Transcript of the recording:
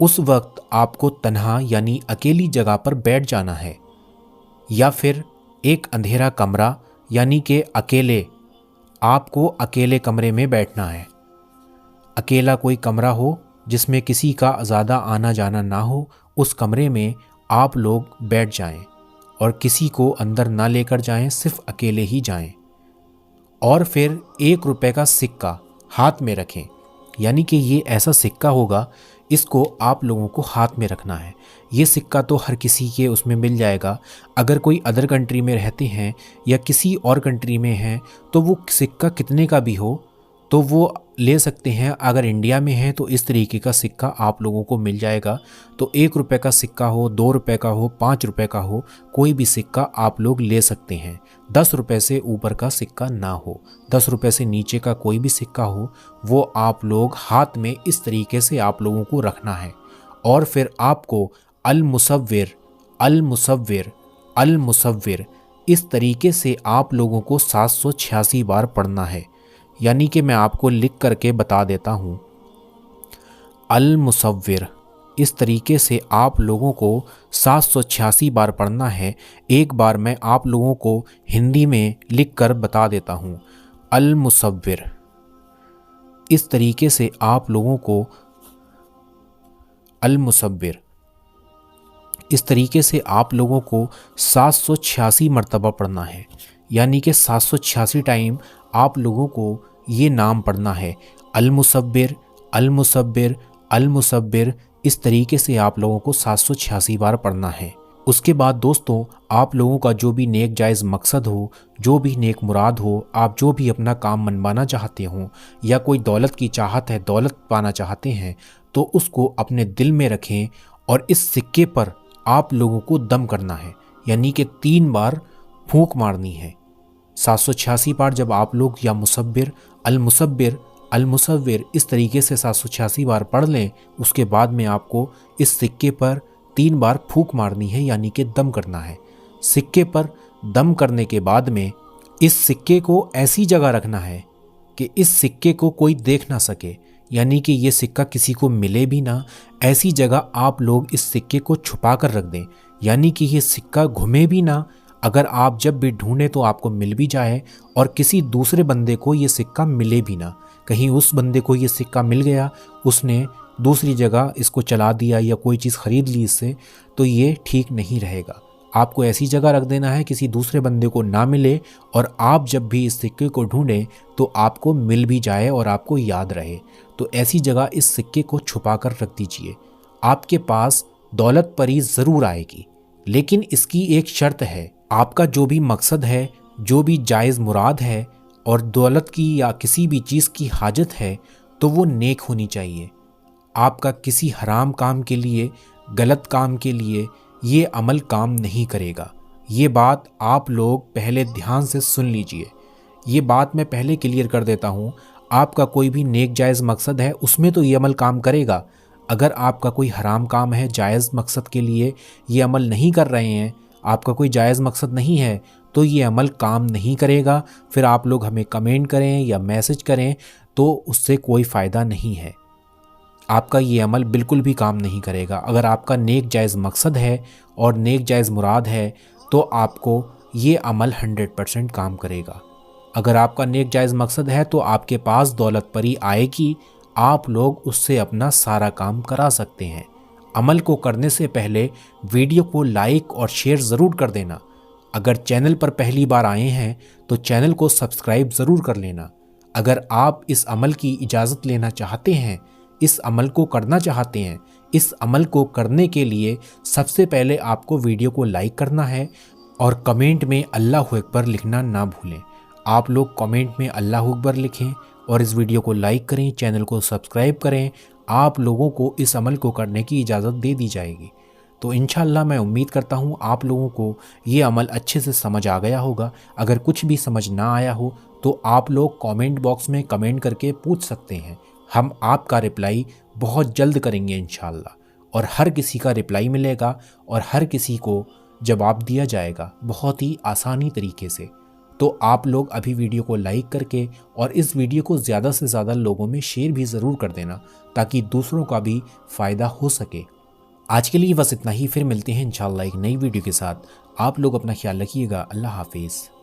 اس وقت آپ کو تنہا یعنی اکیلی جگہ پر بیٹھ جانا ہے، یا پھر ایک اندھیرا کمرہ یعنی کہ آپ کو اکیلے کمرے میں بیٹھنا ہے۔ اکیلا کوئی کمرہ ہو جس میں کسی کا زیادہ آنا جانا نہ ہو، اس کمرے میں آپ لوگ بیٹھ جائیں اور کسی کو اندر نہ لے کر جائیں، صرف اکیلے ہی جائیں۔ اور پھر 1 روپے کا سکہ ہاتھ میں رکھیں، یعنی کہ یہ ایسا سکہ ہوگا، اس کو آپ لوگوں کو ہاتھ میں رکھنا ہے۔ یہ سکہ تو ہر کسی کے اس میں مل جائے گا۔ اگر کوئی ادر کنٹری میں رہتے ہیں یا کسی اور کنٹری میں ہیں تو وہ سکہ کتنے کا بھی ہو تو وہ لے سکتے ہیں۔ اگر انڈیا میں ہے تو اس طریقے کا سکہ آپ لوگوں کو مل جائے گا۔ تو 1 روپے کا سکہ ہو، 2 روپے کا ہو، 5 روپے کا ہو، کوئی بھی سکہ آپ لوگ لے سکتے ہیں۔ 10 روپے سے اوپر کا سکہ نہ ہو، 10 روپے سے نیچے کا کوئی بھی سکہ ہو، وہ آپ لوگ ہاتھ میں اس طریقے سے آپ لوگوں کو رکھنا ہے۔ اور پھر آپ کو المصور المصور المصور اس طریقے سے آپ لوگوں کو 786 بار پڑھنا ہے۔ یعنی کہ میں آپ کو لکھ کر کے بتا دیتا ہوں، المصور اس طریقے سے آپ لوگوں کو 786 بار پڑھنا ہے۔ ایک بار میں آپ لوگوں کو ہندی میں لکھ کر بتا دیتا ہوں، المصور اس طریقے سے آپ لوگوں کو المصور اس طریقے سے آپ لوگوں کو 786 مرتبہ پڑھنا ہے۔ یعنی کہ 786 ٹائم آپ لوگوں کو یہ نام پڑھنا ہے، المصور المصور المصور اس طریقے سے آپ لوگوں کو 786 بار پڑھنا ہے۔ اس کے بعد دوستوں، آپ لوگوں کا جو بھی نیک جائز مقصد ہو، جو بھی نیک مراد ہو، آپ جو بھی اپنا کام منوانا چاہتے ہوں یا کوئی دولت کی چاہت ہے، دولت پانا چاہتے ہیں، تو اس کو اپنے دل میں رکھیں اور اس سکے پر آپ لوگوں کو دم کرنا ہے، یعنی کہ 3 بار پھونک مارنی ہے۔ 786 بار جب آپ لوگ یا مصور المصور المصور اس طریقے سے 786 بار پڑھ لیں، اس کے بعد میں آپ کو اس سکے پر 3 بار پھونک مارنی ہے، یعنی کہ دم کرنا ہے۔ سکے پر دم کرنے کے بعد میں اس سکے کو ایسی جگہ رکھنا ہے کہ اس سکے کو کوئی دیکھ نہ سکے، یعنی کہ یہ سکہ کسی کو ملے بھی نہ۔ ایسی جگہ آپ لوگ اس سکے کو چھپا کر رکھ دیں، یعنی کہ یہ سکہ گھومے بھی نہ۔ اگر آپ جب بھی ڈھونڈیں تو آپ کو مل بھی جائے اور کسی دوسرے بندے کو یہ سکہ ملے بھی نہ۔ کہیں اس بندے کو یہ سکہ مل گیا، اس نے دوسری جگہ اس کو چلا دیا یا کوئی چیز خرید لی اس سے، تو یہ ٹھیک نہیں رہے گا۔ آپ کو ایسی جگہ رکھ دینا ہے کسی دوسرے بندے کو نہ ملے، اور آپ جب بھی اس سکے کو ڈھونڈیں تو آپ کو مل بھی جائے اور آپ کو یاد رہے۔ تو ایسی جگہ اس سکے کو چھپا کر رکھ دیجئے۔ آپ کے پاس دولت پری ضرور آئے گی، لیکن اس کی ایک شرط ہے، آپ کا جو بھی مقصد ہے، جو بھی جائز مراد ہے اور دولت کی یا کسی بھی چیز کی حاجت ہے، تو وہ نیک ہونی چاہیے۔ آپ کا کسی حرام کام کے لیے، غلط کام کے لیے یہ عمل کام نہیں کرے گا۔ یہ بات آپ لوگ پہلے دھیان سے سن لیجئے۔ یہ بات میں پہلے کلیئر کر دیتا ہوں، آپ کا کوئی بھی نیک جائز مقصد ہے اس میں تو یہ عمل کام کرے گا۔ اگر آپ کا کوئی حرام کام ہے، جائز مقصد کے لیے یہ عمل نہیں کر رہے ہیں، آپ کا کوئی جائز مقصد نہیں ہے، تو یہ عمل کام نہیں کرے گا۔ پھر آپ لوگ ہمیں کمنٹ کریں یا میسج کریں تو اس سے کوئی فائدہ نہیں ہے۔ آپ کا یہ عمل بالکل بھی کام نہیں کرے گا۔ اگر آپ کا نیک جائز مقصد ہے اور نیک جائز مراد ہے تو آپ کو یہ عمل 100% کام کرے گا۔ اگر آپ کا نیک جائز مقصد ہے تو آپ کے پاس دولت پری آئے گی، آپ لوگ اس سے اپنا سارا کام کرا سکتے ہیں۔ عمل کو کرنے سے پہلے ویڈیو کو لائک اور شیئر ضرور کر دینا۔ اگر چینل پر پہلی بار آئے ہیں تو چینل کو سبسکرائب ضرور کر لینا۔ اگر آپ اس عمل کی اجازت لینا چاہتے ہیں، اس عمل کو کرنا چاہتے ہیں، اس عمل کو کرنے کے لیے سب سے پہلے آپ کو ویڈیو کو لائک کرنا ہے اور کمنٹ میں اللہ اکبر لکھنا نہ بھولیں۔ آپ لوگ کمنٹ میں اللہ اکبر لکھیں اور اس ویڈیو کو لائک کریں، چینل کو سبسکرائب کریں۔ آپ لوگوں کو اس عمل کو کرنے کی اجازت دے دی جائے گی۔ تو انشاءاللہ میں امید کرتا ہوں آپ لوگوں کو یہ عمل اچھے سے سمجھ آ گیا ہوگا۔ اگر کچھ بھی سمجھ نہ آیا ہو تو آپ لوگ کامنٹ باکس میں کمنٹ کر کے پوچھ سکتے ہیں، ہم آپ کا رپلائی بہت جلد کریں گے انشاءاللہ، اور ہر کسی کا رپلائی ملے گا اور ہر کسی کو جواب دیا جائے گا بہت ہی آسانی طریقے سے۔ تو آپ لوگ ابھی ویڈیو کو لائک کر کے اور اس ویڈیو کو زیادہ سے زیادہ لوگوں میں شیئر بھی ضرور کر دینا تاکہ دوسروں کا بھی فائدہ ہو سکے۔ آج کے لیے بس اتنا ہی، پھر ملتے ہیں انشاءاللہ ایک نئی ویڈیو کے ساتھ۔ آپ لوگ اپنا خیال رکھیے گا۔ اللہ حافظ۔